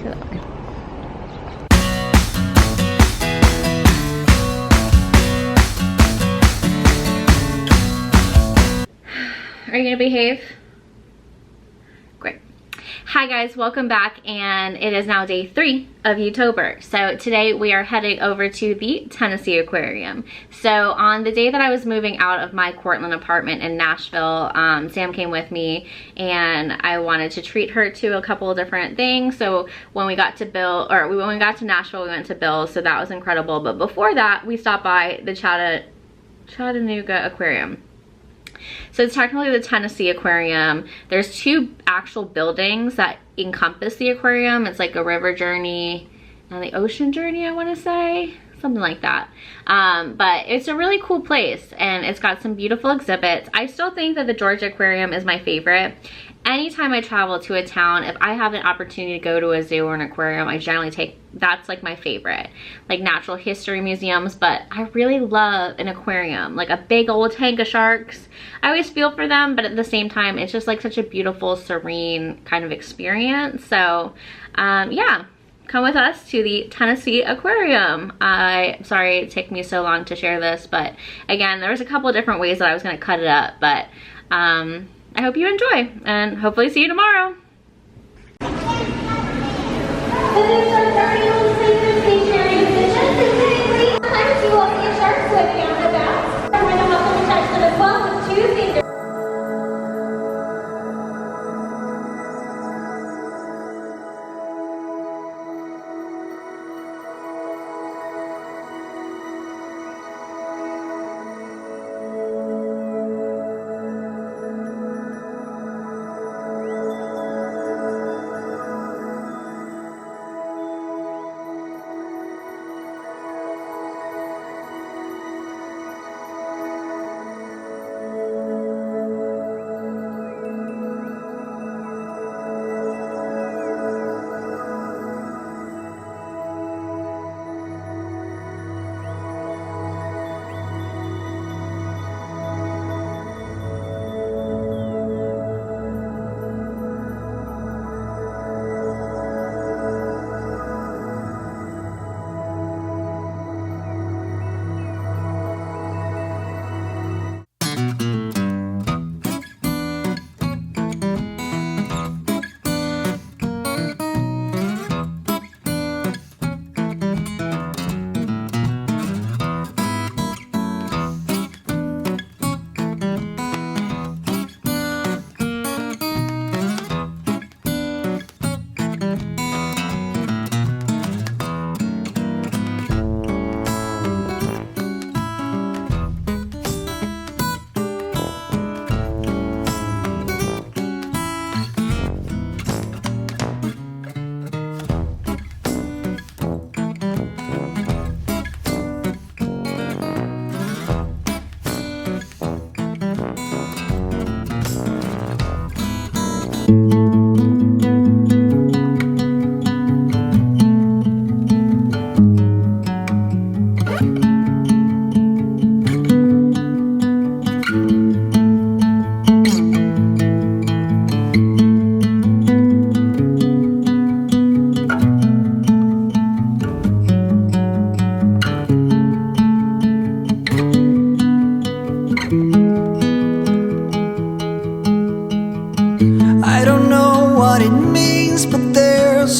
to that way. Are you gonna behave? Great. Hi guys, welcome back, and it is now day 3 of Youtober. So today we are heading over to the Tennessee Aquarium. So on the day that I was moving out of my Cortland apartment in Nashville, Sam came with me and I wanted to treat her to a couple of different things. So when we got to when we got to Nashville, we went to Bill's, so that was incredible. But before that, we stopped by the Chattanooga Aquarium. So it's technically the Tennessee Aquarium. There's 2 actual buildings that encompass the aquarium. It's like a river journey and the ocean journey, I want to say. Something like that. But it's a really cool place and it's got some beautiful exhibits. I still think that the Georgia Aquarium is my favorite. Anytime I travel to a town, if I have an opportunity to go to a zoo or an aquarium, I generally take, that's like my favorite. Like natural history museums, but I really love an aquarium, like a big old tank of sharks. I always feel for them, but at the same time, it's just like such a beautiful, serene kind of experience. So yeah, come with us to the Tennessee Aquarium. I'm sorry it took me so long to share this, but again, there was a couple of different ways that I was gonna cut it up, but I hope you enjoy and hopefully see you tomorrow.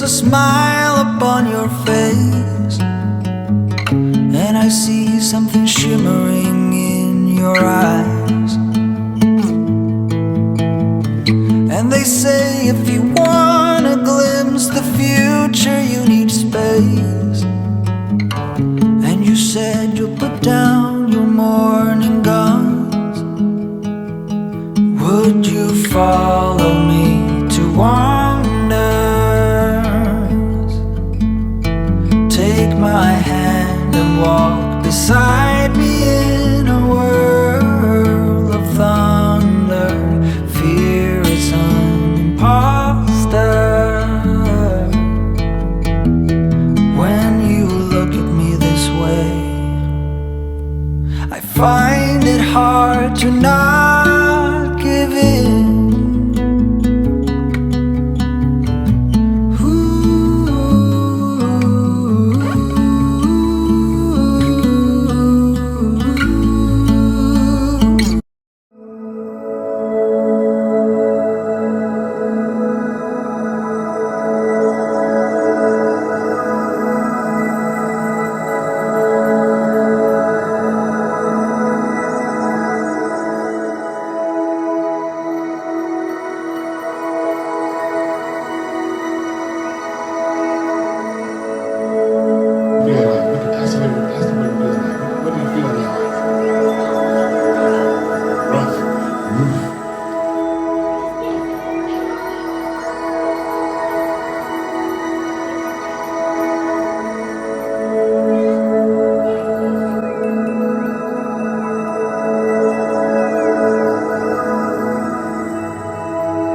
A smile upon your face, and I see something shimmering in your eyes. And they say if